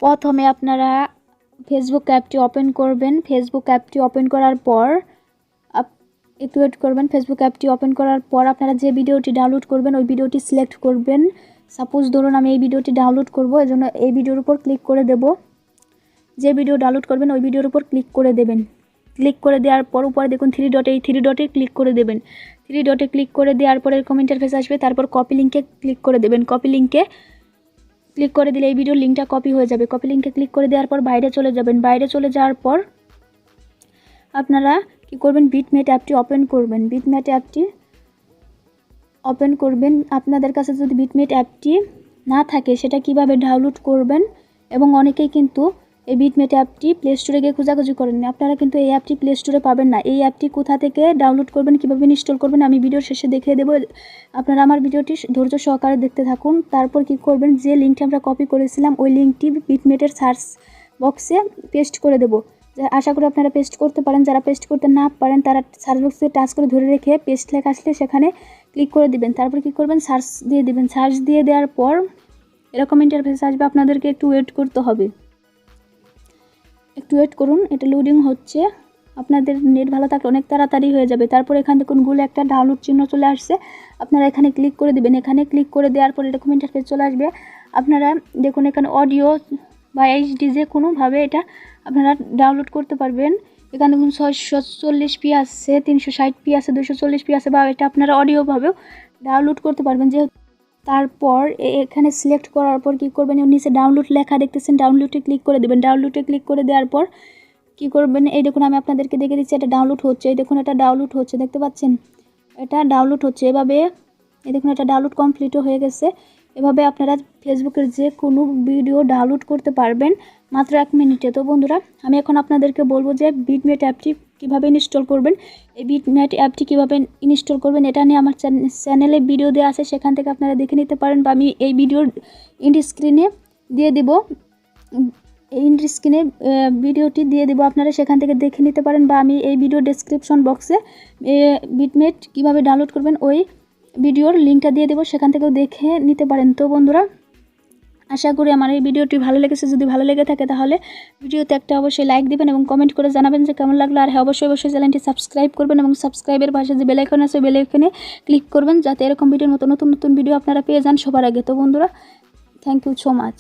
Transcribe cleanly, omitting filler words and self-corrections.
প্রথমে আপনারা ফেসবুক অ্যাপটি ওপেন করবেন। ফেসবুক অ্যাপটি ওপেন করার পর একটু ওয়েট করবেন। ফেসবুক অ্যাপটি ওপেন করার পর আপনারা যে ভিডিওটি ডাউনলোড করবেন ওই ভিডিওটি সিলেক্ট করবেন। সাপোজ ধরুন আমি এই ভিডিওটি ডাউনলোড করব, এজন্য এই ভিডিওর উপর ক্লিক করে দেব। যে ভিডিও ডাউনলোড করবেন ওই ভিডিওর উপর ক্লিক করে দেবেন। ক্লিক করে দেওয়ার পর উপরে দেখুন এই থ্রি ডটে ক্লিক করে দেবেন। থ্রি ডটে ক্লিক করে দেওয়ার পর এরকম ইন্টারফেস আসবে। তারপর কপি লিঙ্কে ক্লিক করে দেবেন। কপি লিঙ্কে ক্লিক করে দিলে এই ভিডিওর লিঙ্কটা কপি হয়ে যাবে। কপি লিঙ্কে ক্লিক করে দেওয়ার পর বাইরে চলে যাবেন। বাইরে চলে যাওয়ার পর আপনারা কি করবেন, বিটমেট অ্যাপটি ওপেন করবেন। বিটমেট অ্যাপটি ওপেন করবেন। আপনাদের কাছে যদি বিটমেট অ্যাপটি না থাকে সেটা কিভাবে ডাউনলোড করবেন, এবং অনেকেই কিন্তু এই বিটমেট অ্যাপটি প্লে স্টোরে গিয়ে খোঁজাখুঁজি করেন, আপনারা কিন্তু এই অ্যাপটি প্লে স্টোরে পাবেন না। এই অ্যাপটি কোথা থেকে ডাউনলোড করবেন, কীভাবে ইনস্টল করবেন আমি ভিডিওর শেষে দেখিয়ে দেবো। আপনারা আমার ভিডিওটি ধৈর্য সহকারে দেখতে থাকুন। তারপর কি করবেন, যে লিঙ্কটি আমরা কপি করেছিলাম ওই লিঙ্কটি বিটমেটের সার্চ বক্সে পেস্ট করে দেবো। আশা করি আপনারা পেস্ট করতে পারেন। যারা পেস্ট করতে না পারেন তারা সার্চ বক্সে টাচ করে ধরে রেখে পেস্ট লেখা আসলে সেখানে ক্লিক করে দিবেন। তারপর কি করবেন, সার্চ দিয়ে দিবেন। সার্চ দিয়ে দেওয়ার পর এরকম ইন্টারফেস আসবে। আপনাদেরকে একটু ওয়েট করতে হবে। একটু ওয়েট করুন, এটা লোডিং হচ্ছে। আপনাদের নেট ভালো থাকলে অনেক তাড়াতাড়ি হয়ে যাবে। তারপর এখান থেকে গুলো একটা ডাউনলোড চিহ্ন চলে আসছে, আপনারা এখানে ক্লিক করে দিবেন। এখানে ক্লিক করে দেওয়ার পর এরকম ইন্টারফেস চলে আসবে। আপনারা দেখুন এখানে অডিও বা এইচডি যে কোনোভাবে এটা আপনারা ডাউনলোড করতে পারবেন। এখানে দেখুন 640p আছে, 360p আছে, 240p আছে, বা এটা আপনারা অডিওভাবেও ডাউনলোড করতে পারবেন। যেহেতু তারপর এখানে সিলেক্ট করার পর কী করবেন, নিচে ডাউনলোড লেখা দেখতেছেন, ডাউনলোডে ক্লিক করে দেবেন। ডাউনলোডে ক্লিক করে দেওয়ার পর কী করবেন, এই দেখুন আমি আপনাদেরকে দেখে দিচ্ছি, এটা ডাউনলোড হচ্ছে। এই দেখুন এটা ডাউনলোড হচ্ছে, দেখতে পাচ্ছেন এটা ডাউনলোড হচ্ছে। এভাবে এই দেখুন এটা ডাউনলোড কমপ্লিটও হয়ে গেছে। এভাবে আপনারা ফেসবুকের যে কোনো ভিডিও ডাউনলোড করতে পারবেন মাত্র 1 মিনিটে। তো বন্ধুরা, আমি এখন আপনাদেরকে বলবো যে বিটমেট অ্যাপটি কীভাবে ইনস্টল করবেন। এই বিটমেট অ্যাপটি কীভাবে ইনস্টল করবেন এটা নিয়ে আমার চ্যানেলে ভিডিও দেওয়া আছে, সেখান থেকে আপনারা দেখে নিতে পারেন, বা আমি এই ভিডিওর ইন্ড স্ক্রিনে দিয়ে দেব। ইন্ড স্ক্রিনে ভিডিওটি দিয়ে দেবো, আপনারা সেখান থেকে দেখে নিতে পারেন, বা আমি এই ভিডিও ডেসক্রিপশন বক্সে বিটমেট কীভাবে ডাউনলোড করবেন ওই ভিডিওর লিঙ্কটা দিয়ে দেবো, সেখান থেকেও দেখে নিতে পারেন। তো বন্ধুরা, আশা করি আমার এই ভিডিওটি ভালো লেগেছে। যদি ভালো লেগে থাকে তাহলে ভিডিওতে একটা অবশ্যই লাইক দিবেন এবং কমেন্ট করে জানাবেন যে কেমন লাগলো। আর হ্যাঁ, অবশ্যই চ্যানেলটি সাবস্ক্রাইব করবেন এবং সাবস্ক্রাইবের পাশে যে বেল আইকন আছে বেল আইকনে ক্লিক করবেন, যাতে এরকম ভিডিওর মতো নতুন নতুন ভিডিও আপনারা পেয়ে যান সবার আগে। তো বন্ধুরা, থ্যাংক ইউ সো মাচ।